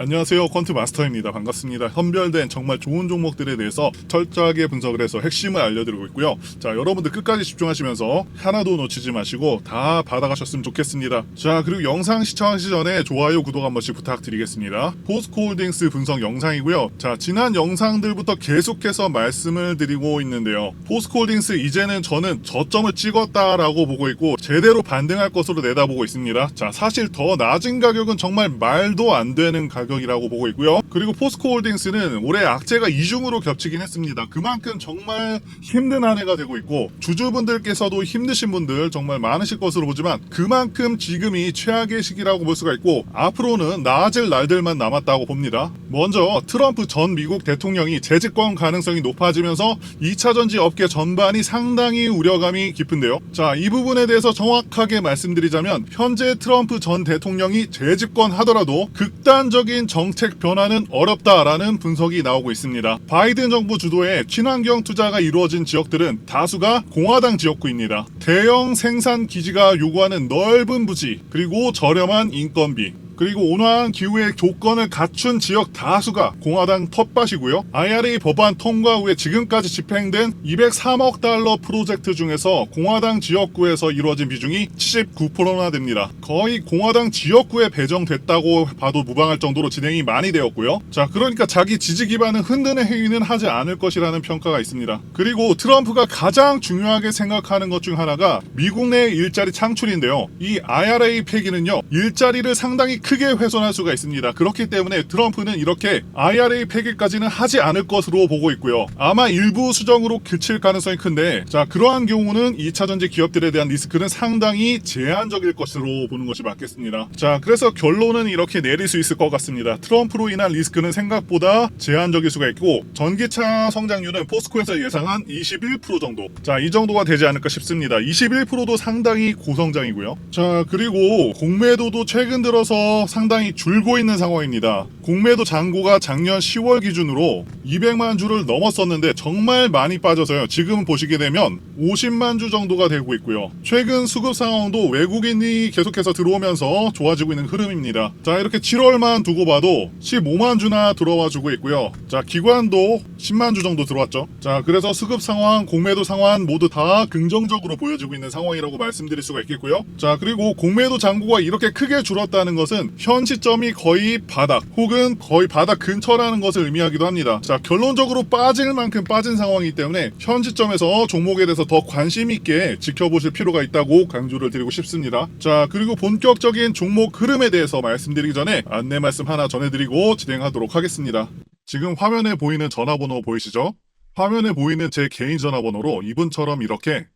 안녕하세요, 퀀트 마스터입니다. 반갑습니다. 선별된 정말 좋은 종목들에 대해서 철저하게 분석을 해서 핵심을 알려드리고 있고요. 자, 여러분들 끝까지 집중하시면서 하나도 놓치지 마시고 다 받아가셨으면 좋겠습니다. 자, 그리고 영상 시청하시기 전에 좋아요, 구독 한 번씩 부탁드리겠습니다. 포스코홀딩스 분석 영상이고요. 자, 지난 영상들부터 계속해서 말씀을 드리고 있는데요. 포스코홀딩스 이제는 저는 저점을 찍었다라고 보고 있고 제대로 반등할 것으로 내다보고 있습니다. 자, 사실 더 낮은 가격은 정말 말도 안 되는 가격이라고 보고 있고요. 그리고 포스코홀딩스는 올해 악재가 이중으로 겹치긴 했습니다. 그만큼 정말 힘든 한 해가 되고 있고 주주분들께서도 힘드신 분들 정말 많으실 것으로 보지만 그만큼 지금이 최악의 시기라고 볼 수가 있고 앞으로는 나아질 날들만 남았다고 봅니다. 먼저 트럼프 전 미국 대통령이 재집권 가능성이 높아지면서 2차전지 업계 전반이 상당히 우려감이 깊은데요. 자, 이 부분에 대해서 정확하게 말씀드리자면 현재 트럼프 전 대통령이 재집권하더라도 극단적인 정책 변화는 어렵다라는 분석이 나오고 있습니다. 바이든 정부 주도의 친환경 투자가 이루어진 지역들은 다수가 공화당 지역구입니다. 대형 생산 기지가 요구하는 넓은 부지, 그리고 저렴한 인건비, 그리고 온화한 기후의 조건을 갖춘 지역 다수가 공화당 텃밭이고요. IRA 법안 통과 후에 지금까지 집행된 203억 달러 프로젝트 중에서 공화당 지역구에서 이루어진 비중이 79%나 됩니다. 거의 공화당 지역구에 배정됐다고 봐도 무방할 정도로 진행이 많이 되었고요. 자, 그러니까 자기 지지 기반을 흔드는 행위는 하지 않을 것이라는 평가가 있습니다. 그리고 트럼프가 가장 중요하게 생각하는 것 중 하나가 미국 내 일자리 창출인데요. 이 IRA 폐기는요, 일자리를 상당히 크게 훼손할 수가 있습니다. 그렇기 때문에 트럼프는 이렇게 IRA 폐기까지는 하지 않을 것으로 보고 있고요. 아마 일부 수정으로 그칠 가능성이 큰데, 자, 그러한 경우는 2차전지 기업들에 대한 리스크는 상당히 제한적일 것으로 보는 것이 맞겠습니다. 자, 그래서 결론은 이렇게 내릴 수 있을 것 같습니다. 트럼프로 인한 리스크는 생각보다 제한적일 수가 있고 전기차 성장률은 포스코에서 예상한 21% 정도, 자, 이 정도가 되지 않을까 싶습니다. 21%도 상당히 고성장이고요. 자, 그리고 공매도도 최근 들어서 상당히 줄고 있는 상황입니다. 공매도 잔고가 작년 10월 기준으로 200만 주를 넘었었는데 정말 많이 빠져서요. 지금 보시게 되면 50만 주 정도가 되고 있고요. 최근 수급 상황도 외국인이 계속해서 들어오면서 좋아지고 있는 흐름입니다. 자, 이렇게 7월만 두고 봐도 15만 주나 들어와 주고 있고요. 자, 기관도 10만 주 정도 들어왔죠. 자, 그래서 수급 상황, 공매도 상황 모두 다 긍정적으로 보여지고 있는 상황이라고 말씀드릴 수가 있겠고요. 자, 그리고 공매도 잔고가 이렇게 크게 줄었다는 것은 현 시점이 거의 바닥 혹은 거의 바닥 근처라는 것을 의미하기도 합니다. 자, 결론적으로 빠질 만큼 빠진 상황이기 때문에 현 시점에서 종목에 대해서 더 관심 있게 지켜보실 필요가 있다고 강조를 드리고 싶습니다. 자, 그리고 본격적인 종목 흐름에 대해서 말씀드리기 전에 안내 말씀 하나 전해드리고 진행하도록 하겠습니다. 지금 화면에 보이는 전화번호 보이시죠? 화면에 보이는 제 개인 전화번호로 이분처럼 이렇게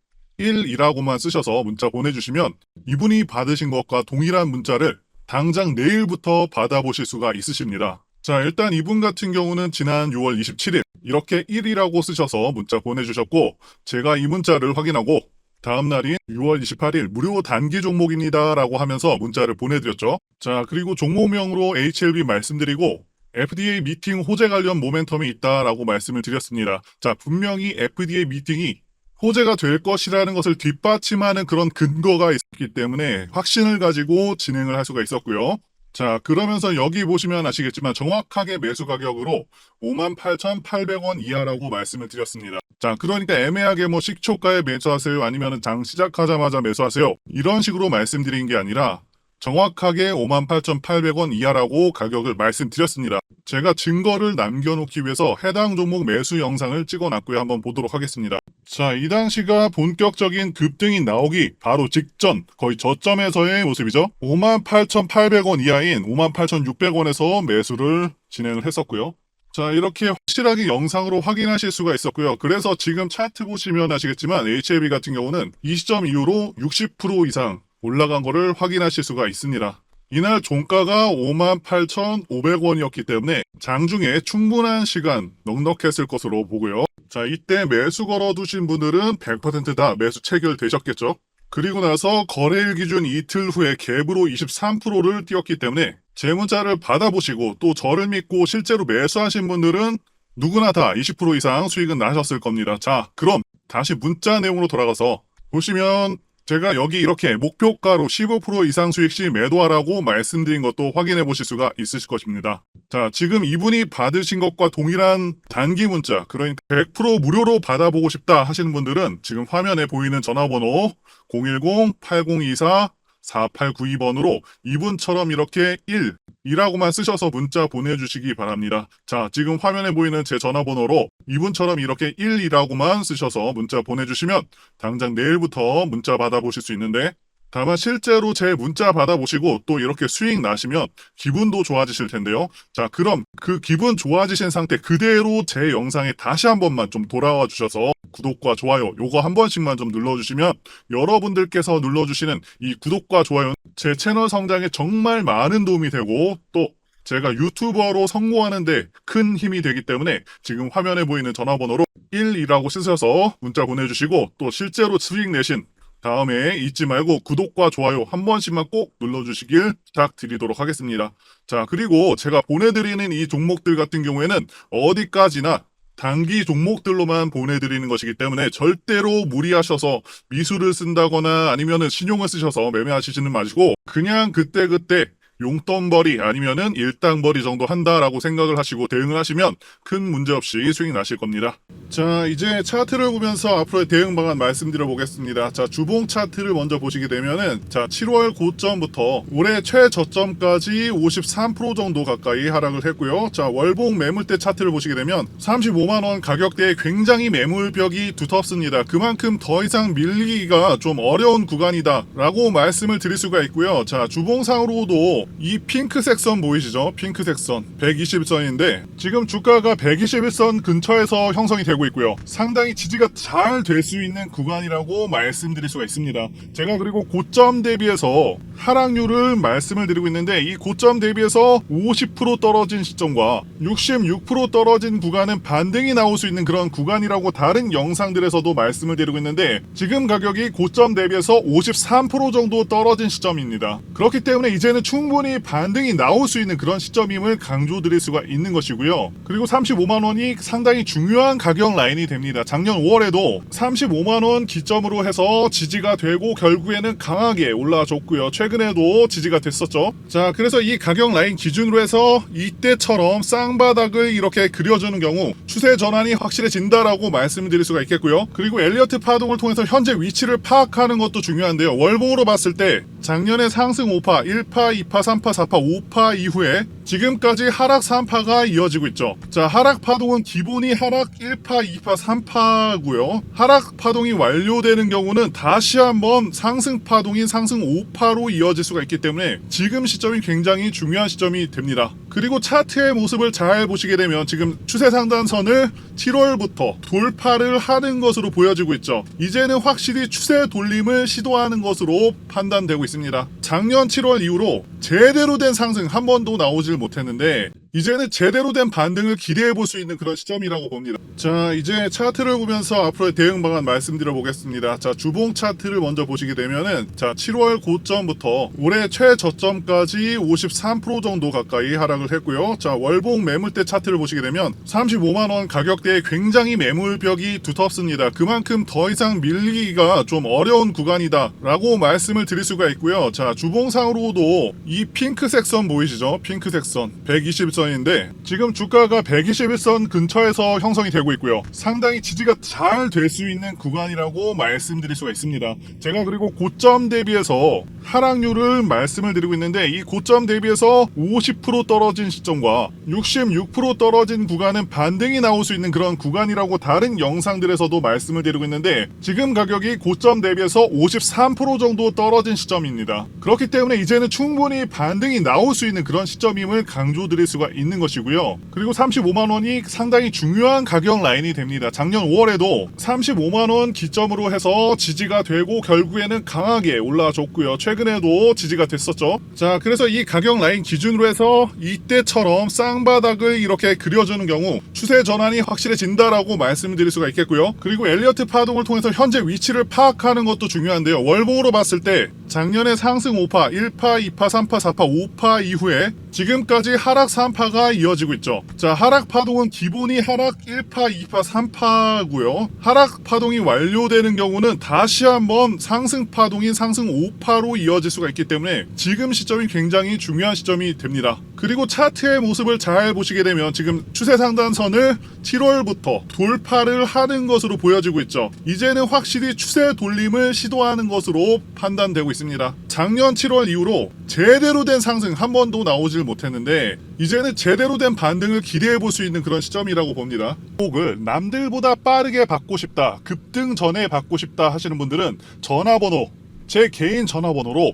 1이라고만 쓰셔서 문자 보내주시면 이분이 받으신 것과 동일한 문자를 당장 내일부터 받아보실 수가 있으십니다. 자, 일단 이분 같은 경우는 지난 6월 27일 이렇게 1이라고 쓰셔서 문자 보내주셨고 제가 이 문자를 확인하고 다음 날인 6월 28일 무료 단기 종목입니다 라고 하면서 문자를 보내드렸죠. 자, 그리고 종목명으로 HLB 말씀드리고 FDA 미팅 호재 관련 모멘텀이 있다라고 말씀을 드렸습니다. 자, 분명히 FDA 미팅이 호재가 될 것이라는 것을 뒷받침하는 그런 근거가 있었기 때문에 확신을 가지고 진행을 할 수가 있었고요. 자, 그러면서 여기 보시면 아시겠지만 정확하게 매수 가격으로 58,800원 이하라고 말씀을 드렸습니다. 자, 그러니까 애매하게 뭐 식초가에 매수하세요 아니면 장 시작하자마자 매수하세요 이런 식으로 말씀드린 게 아니라 정확하게 58,800원 이하라고 가격을 말씀드렸습니다. 제가 증거를 남겨놓기 위해서 해당 종목 매수 영상을 찍어놨고요. 한번 보도록 하겠습니다. 자, 이 당시가 본격적인 급등이 나오기 바로 직전 거의 저점에서의 모습이죠. 58,800원 이하인 58,600원에서 매수를 진행을 했었고요. 자, 이렇게 확실하게 영상으로 확인하실 수가 있었고요. 그래서 지금 차트 보시면 아시겠지만 HLB 같은 경우는 이 시점 이후로 60% 이상 올라간 거를 확인하실 수가 있습니다. 이날 종가가 58,500원이었기 때문에 장중에 충분한 시간 넉넉했을 것으로 보고요. 자, 이때 매수 걸어두신 분들은 100% 다 매수 체결되셨겠죠. 그리고 나서 거래일 기준 이틀 후에 갭으로 23%를 띄웠기 때문에 제 문자를 받아보시고 또 저를 믿고 실제로 매수하신 분들은 누구나 다 20% 이상 수익은 나셨을 겁니다. 자, 그럼 다시 문자 내용으로 돌아가서 보시면 제가 여기 이렇게 목표가로 15% 이상 수익 시 매도하라고 말씀드린 것도 확인해 보실 수가 있으실 것입니다. 자, 지금 이분이 받으신 것과 동일한 단기 문자, 그러니까 100% 무료로 받아보고 싶다 하시는 분들은 지금 화면에 보이는 전화번호 010-8024-4892번으로 이분처럼 이렇게 1이라고만 쓰셔서 문자 보내주시기 바랍니다. 자, 지금 화면에 보이는 제 전화번호로 이분처럼 이렇게 1이라고만 쓰셔서 문자 보내주시면 당장 내일부터 문자 받아보실 수 있는데, 다만 실제로 제 문자 받아보시고 또 이렇게 수익 나시면 기분도 좋아지실 텐데요. 자, 그럼 그 기분 좋아지신 상태 그대로 제 영상에 다시 한 번만 좀 돌아와 주셔서 구독과 좋아요 요거 한 번씩만 좀 눌러주시면, 여러분들께서 눌러주시는 이 구독과 좋아요 제 채널 성장에 정말 많은 도움이 되고 또 제가 유튜버로 성공하는데 큰 힘이 되기 때문에 지금 화면에 보이는 전화번호로 1이라고 쓰셔서 문자 보내주시고 또 실제로 수익 내신 다음에 잊지 말고 구독과 좋아요 한 번씩만 꼭 눌러주시길 부탁드리도록 하겠습니다. 자, 그리고 제가 보내드리는 이 종목들 같은 경우에는 어디까지나 단기 종목들로만 보내드리는 것이기 때문에 절대로 무리하셔서 미수를 쓴다거나 아니면은 신용을 쓰셔서 매매하시지는 마시고 그냥 그때그때 용돈벌이 아니면은 일당벌이 정도 한다라고 생각을 하시고 대응을 하시면 큰 문제 없이 수익 나실 겁니다. 자, 이제 차트를 보면서 앞으로의 대응 방안 말씀드려 보겠습니다. 자, 주봉 차트를 먼저 보시게 되면은 자, 7월 고점부터 올해 최저점까지 53% 정도 가까이 하락을 했고요. 자, 월봉 매물대 차트를 보시게 되면 35만원 가격대에 굉장히 매물벽이 두텁습니다. 그만큼 더 이상 밀리기가 좀 어려운 구간이다 라고 말씀을 드릴 수가 있고요. 자, 주봉상으로도 이 핑크색 선 보이시죠? 핑크색 선 120선인데 지금 주가가 121선 근처에서 형성이 되고 있고요. 상당히 지지가 잘 될 수 있는 구간이라고 말씀드릴 수가 있습니다. 제가 그리고 고점 대비해서 하락률을 말씀을 드리고 있는데 이 고점 대비해서 50% 떨어진 시점과 66% 떨어진 구간은 반등이 나올 수 있는 그런 구간이라고 다른 영상들에서도 말씀을 드리고 있는데 지금 가격이 고점 대비해서 53% 정도 떨어진 시점입니다. 그렇기 때문에 이제는 충분히 반등이 나올 수 있는 그런 시점임을 강조드릴 수가 있는 것이고요. 그리고 35만원이 상당히 중요한 가격 라인이 됩니다. 작년 5월에도 35만원 기점으로 해서 지지가 되고 결국에는 강하게 올라줬고요. 최근에도 지지가 됐었죠. 자, 그래서 이 가격 라인 기준으로 해서 이때처럼 쌍바닥을 이렇게 그려주는 경우 추세 전환이 확실해진다라고 말씀드릴 수가 있겠고요. 그리고 엘리어트 파동을 통해서 현재 위치를 파악하는 것도 중요한데요. 월봉으로 봤을 때 작년에 상승 5파, 1파, 2파, 3파, 4파, 5파 이후에 지금까지 하락 3파가 이어지고 있죠. 자, 하락 파동은 기본이 하락 1파, 2파, 3파고요. 하락 파동이 완료되는 경우는 다시 한번 상승 파동인 상승 5파로 이어질 수가 있기 때문에 지금 시점이 굉장히 중요한 시점이 됩니다. 그리고 차트의 모습을 잘 보시게 되면 지금 추세 상단선을 7월부터 돌파를 하는 것으로 보여지고 있죠. 이제는 확실히 추세 돌림을 시도하는 것으로 판단되고 있습니다. 작년 7월 이후로 제대로 된 상승 한 번도 나오질 못했는데 이제는 제대로 된 반등을 기대해 볼 수 있는 그런 시점이라고 봅니다. 자, 이제 차트를 보면서 앞으로의 대응 방안 말씀드려 보겠습니다. 자, 주봉 차트를 먼저 보시게 되면은 자, 7월 고점부터 올해 최저점까지 53% 정도 가까이 하락을 했고요. 자, 월봉 매물대 차트를 보시게 되면 35만원 가격대에 굉장히 매물벽이 두텁습니다. 그만큼 더 이상 밀리기가 좀 어려운 구간이다 라고 말씀을 드릴 수가 있고요. 자, 주봉상으로도 이 핑크색 선 보이시죠? 핑크색 선 120선 인데 지금 주가가 121선 근처에서 형성이 되고 있고요. 상당히 지지가 잘 될 수 있는 구간이라고 말씀드릴 수가 있습니다. 제가 그리고 고점 대비해서 하락률을 말씀을 드리고 있는데 이 고점 대비해서 50% 떨어진 시점과 66% 떨어진 구간은 반등이 나올 수 있는 그런 구간이라고 다른 영상들에서도 말씀을 드리고 있는데 지금 가격이 고점 대비해서 53% 정도 떨어진 시점입니다. 그렇기 때문에 이제는 충분히 반등이 나올 수 있는 그런 시점임을 강조드릴 수가 있는 것이고요. 그리고 35만원이 상당히 중요한 가격 라인이 됩니다. 작년 5월에도 35만원 기점으로 해서 지지가 되고 결국에는 강하게 올라줬고요. 최근에도 지지가 됐었죠. 자, 그래서 이 가격 라인 기준으로 해서 이때처럼 쌍바닥을 이렇게 그려주는 경우 추세 전환이 확실해진다라고 말씀드릴 수가 있겠고요. 그리고 엘리어트 파동을 통해서 현재 위치를 파악하는 것도 중요한데요. 월봉으로 봤을 때 작년에 상승 5파, 1파, 2파, 3파, 4파, 5파 이후에 지금까지 하락 3파가 이어지고 있죠. 자, 하락 파동은 기본이 하락 1파, 2파, 3파고요. 하락 파동이 완료되는 경우는 다시 한번 상승 파동인 상승 5파로 이어질 수가 있기 때문에 지금 시점이 굉장히 중요한 시점이 됩니다. 그리고 차트의 모습을 잘 보시게 되면 지금 추세 상단선을 7월부터 돌파를 하는 것으로 보여지고 있죠. 이제는 확실히 추세 돌림을 시도하는 것으로 판단되고 있습니다. 작년 7월 이후로 제대로 된 상승 한 번도 나오질 못했는데 이제는 제대로 된 반등을 기대해 볼 수 있는 그런 시점이라고 봅니다. 곡을 남들보다 빠르게 받고 싶다, 급등 전에 받고 싶다 하시는 분들은 전화번호, 제 개인 전화번호로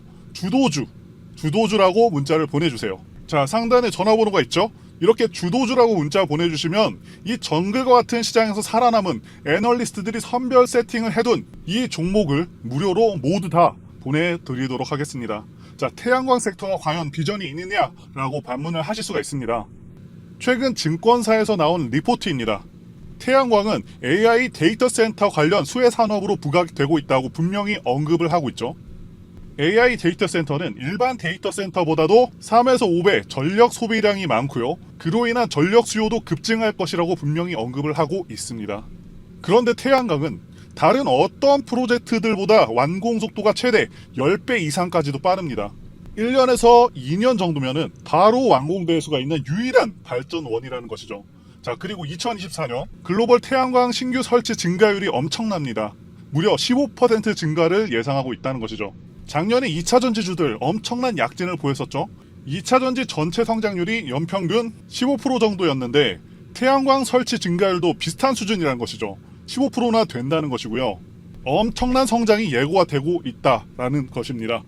주도주라고 문자를 보내주세요. 자, 상단에 전화번호가 있죠? 이렇게 주도주라고 문자 보내주시면 이 정글과 같은 시장에서 살아남은 애널리스트들이 선별 세팅을 해둔 이 종목을 무료로 모두 다 보내드리도록 하겠습니다. 자, 태양광 섹터가 과연 비전이 있느냐라고 반문을 하실 수가 있습니다. 최근 증권사에서 나온 리포트입니다. 태양광은 AI 데이터 센터 관련 수혜 산업으로 부각되고 있다고 분명히 언급을 하고 있죠. AI 데이터 센터는 일반 데이터 센터보다도 3에서 5배 전력 소비량이 많고요. 그로 인한 전력 수요도 급증할 것이라고 분명히 언급을 하고 있습니다. 그런데 태양광은 다른 어떤 프로젝트들보다 완공 속도가 최대 10배 이상까지도 빠릅니다. 1년에서 2년 정도면은 바로 완공될 수가 있는 유일한 발전원이라는 것이죠. 자, 그리고 2024년 글로벌 태양광 신규 설치 증가율이 엄청납니다. 무려 15% 증가를 예상하고 있다는 것이죠. 작년에 2차 전지주들 엄청난 약진을 보였었죠. 2차 전지 전체 성장률이 연평균 15% 정도였는데 태양광 설치 증가율도 비슷한 수준이라는 것이죠. 15%나 된다는 것이고요. 엄청난 성장이 예고가 되고 있다라는 것입니다.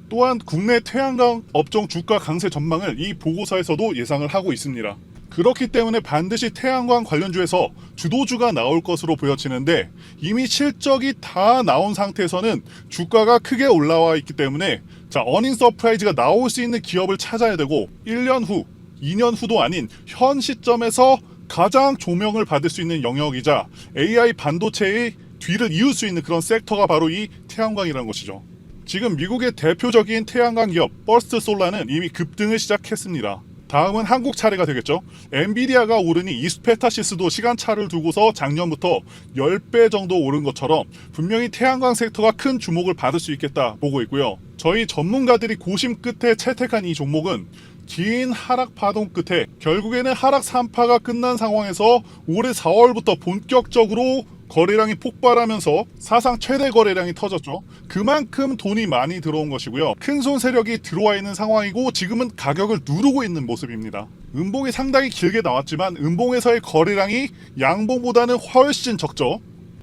또한 국내 태양광 업종 주가 강세 전망을 이 보고서에서도 예상을 하고 있습니다. 그렇기 때문에 반드시 태양광 관련주에서 주도주가 나올 것으로 보여지는데 이미 실적이 다 나온 상태에서는 주가가 크게 올라와 있기 때문에 자, 어닝 서프라이즈가 나올 수 있는 기업을 찾아야 되고 1년 후, 2년 후도 아닌 현 시점에서 가장 조명을 받을 수 있는 영역이자 AI 반도체의 뒤를 이을 수 있는 그런 섹터가 바로 이 태양광이라는 것이죠. 지금 미국의 대표적인 태양광 기업 버스트 솔라는 이미 급등을 시작했습니다. 다음은 한국 차례가 되겠죠. 엔비디아가 오르니 이스페타시스도 시간차를 두고서 작년부터 10배 정도 오른 것처럼 분명히 태양광 섹터가 큰 주목을 받을 수 있겠다 보고 있고요. 저희 전문가들이 고심 끝에 채택한 이 종목은 긴 하락 파동 끝에 결국에는 하락 3파가 끝난 상황에서 올해 4월부터 본격적으로 거래량이 폭발하면서 사상 최대 거래량이 터졌죠. 그만큼 돈이 많이 들어온 것이고요. 큰손 세력이 들어와 있는 상황이고 지금은 가격을 누르고 있는 모습입니다. 음봉이 상당히 길게 나왔지만 음봉에서의 거래량이 양봉보다는 훨씬 적죠.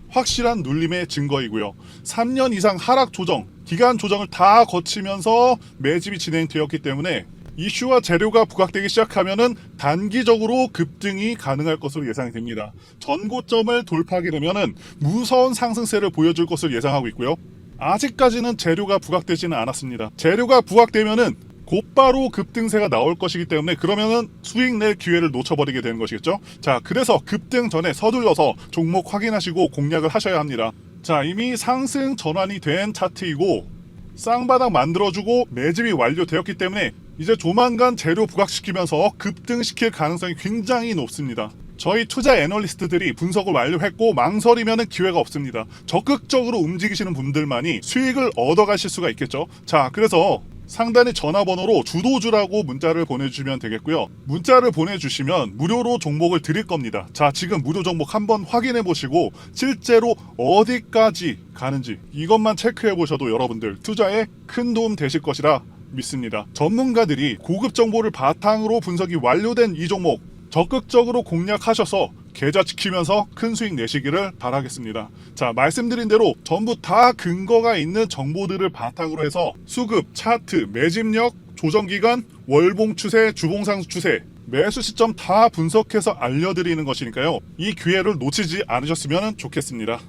확실한 눌림의 증거이고요. 3년 이상 하락 조정, 기간 조정을 다 거치면서 매집이 진행되었기 때문에 이슈와 재료가 부각되기 시작하면은 단기적으로 급등이 가능할 것으로 예상이 됩니다. 전고점을 돌파하게 되면은 무서운 상승세를 보여줄 것을 예상하고 있고요. 아직까지는 재료가 부각되지는 않았습니다. 재료가 부각되면은 곧바로 급등세가 나올 것이기 때문에 그러면은 수익 낼 기회를 놓쳐버리게 되는 것이겠죠. 자, 그래서 급등 전에 서둘러서 종목 확인하시고 공략을 하셔야 합니다. 자, 이미 상승 전환이 된 차트이고 쌍바닥 만들어주고 매집이 완료되었기 때문에 이제 조만간 재료 부각시키면서 급등시킬 가능성이 굉장히 높습니다. 저희 투자 애널리스트들이 분석을 완료했고 망설이면 기회가 없습니다. 적극적으로 움직이시는 분들만이 수익을 얻어가실 수가 있겠죠. 자, 그래서 상단의 전화번호로 주도주라고 문자를 보내주시면 되겠고요. 문자를 보내주시면 무료로 종목을 드릴 겁니다. 자, 지금 무료 종목 한번 확인해 보시고 실제로 어디까지 가는지 이것만 체크해 보셔도 여러분들 투자에 큰 도움 되실 것이라 믿습니다. 전문가들이 고급 정보를 바탕으로 분석이 완료된 이 종목 적극적으로 공략하셔서 계좌 지키면서 큰 수익 내시기를 바라겠습니다. 자, 말씀드린 대로 전부 다 근거가 있는 정보들을 바탕으로 해서 수급, 차트, 매집력, 조정기간, 월봉 추세, 주봉상승 추세 매수 시점 다 분석해서 알려드리는 것이니까요. 이 기회를 놓치지 않으셨으면 좋겠습니다.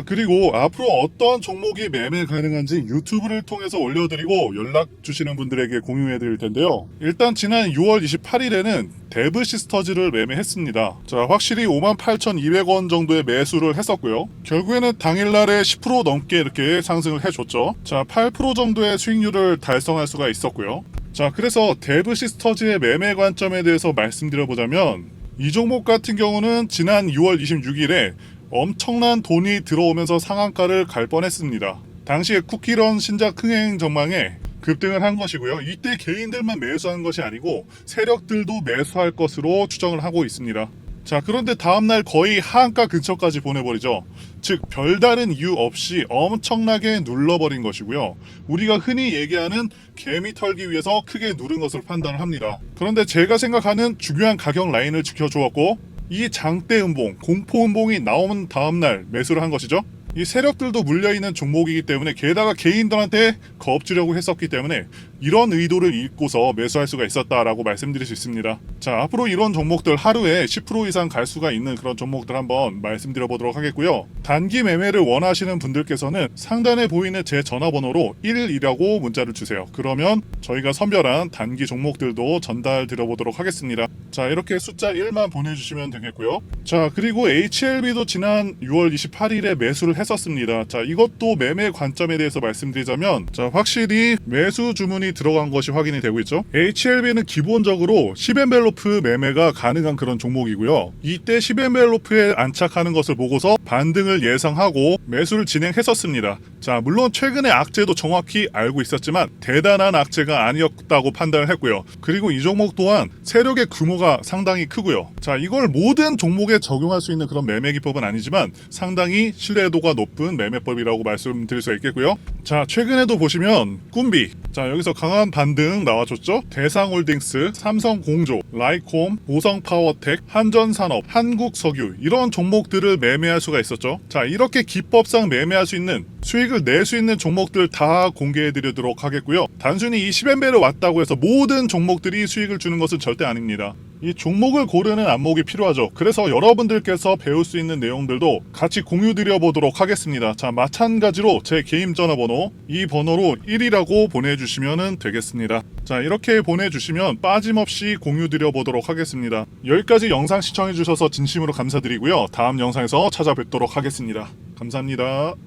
그리고 앞으로 어떤 종목이 매매 가능한지 유튜브를 통해서 올려드리고 연락 주시는 분들에게 공유해드릴 텐데요. 일단 지난 6월 28일에는 데브 시스터즈를 매매했습니다. 자, 확실히 58,200원 정도의 매수를 했었고요. 결국에는 당일날에 10% 넘게 이렇게 상승을 해줬죠. 자, 8% 정도의 수익률을 달성할 수가 있었고요. 자, 그래서 데브 시스터즈의 매매 관점에 대해서 말씀드려보자면 이 종목 같은 경우는 지난 6월 26일에 엄청난 돈이 들어오면서 상한가를 갈 뻔했습니다. 당시에 쿠키런 신작 흥행 전망에 급등을 한 것이고요. 이때 개인들만 매수한 것이 아니고 세력들도 매수할 것으로 추정을 하고 있습니다. 자, 그런데 다음날 거의 하한가 근처까지 보내버리죠. 즉 별다른 이유 없이 엄청나게 눌러버린 것이고요. 우리가 흔히 얘기하는 개미 털기 위해서 크게 누른 것으로 판단을 합니다. 그런데 제가 생각하는 중요한 가격 라인을 지켜주었고 이 장대 음봉, 공포 음봉이 나오는 다음날 매수를 한 것이죠. 이 세력들도 물려있는 종목이기 때문에 게다가 개인들한테 겁주려고 했었기 때문에 이런 의도를 읽고서 매수할 수가 있었다라고 말씀드릴 수 있습니다. 자, 앞으로 이런 종목들 하루에 10% 이상 갈 수가 있는 그런 종목들 한번 말씀드려 보도록 하겠고요. 단기 매매를 원하시는 분들께서는 상단에 보이는 제 전화번호로 1이라고 문자를 주세요. 그러면 저희가 선별한 단기 종목들도 전달 드려 보도록 하겠습니다. 자, 이렇게 숫자 1만 보내주시면 되겠고요. 자, 그리고 HLB도 지난 6월 28일에 매수를 했었습니다. 자, 이것도 매매 관점에 대해서 말씀드리자면 자, 확실히 매수 주문이 들어간 것이 확인이 되고 있죠. HLB는 기본적으로 10엔벨로프 매매가 가능한 그런 종목이고요. 이때 10엔벨로프에 안착하는 것을 보고서 반등을 예상하고 매수를 진행했었습니다. 자, 물론 최근에 악재도 정확히 알고 있었지만 대단한 악재가 아니었다고 판단을 했고요. 그리고 이 종목 또한 세력의 규모가 상당히 크고요. 자, 이걸 모든 종목에 적용할 수 있는 그런 매매 기법은 아니지만 상당히 신뢰도가 높은 매매법이라고 말씀드릴 수 있겠고요. 자, 최근에도 보시면 꿈비, 자, 여기서 강한 반등 나와줬죠. 대상홀딩스, 삼성공조, 라이콤, 보성파워텍, 한전산업, 한국석유 이런 종목들을 매매할 수가 있었죠. 자, 이렇게 기법상 매매할 수 있는 수익을 낼 수 있는 종목들 다 공개해 드리도록 하겠고요. 단순히 이 10엔벨을 왔다고 해서 모든 종목들이 수익을 주는 것은 절대 아닙니다. 이 종목을 고르는 안목이 필요하죠. 그래서 여러분들께서 배울 수 있는 내용들도 같이 공유 드려 보도록 하겠습니다. 자, 마찬가지로 제 개인 전화번호 이 번호로 1이라고 보내주시면 되겠습니다. 자, 이렇게 보내주시면 빠짐없이 공유 드려 보도록 하겠습니다. 여기까지 영상 시청해 주셔서 진심으로 감사드리고요. 다음 영상에서 찾아뵙도록 하겠습니다. 감사합니다.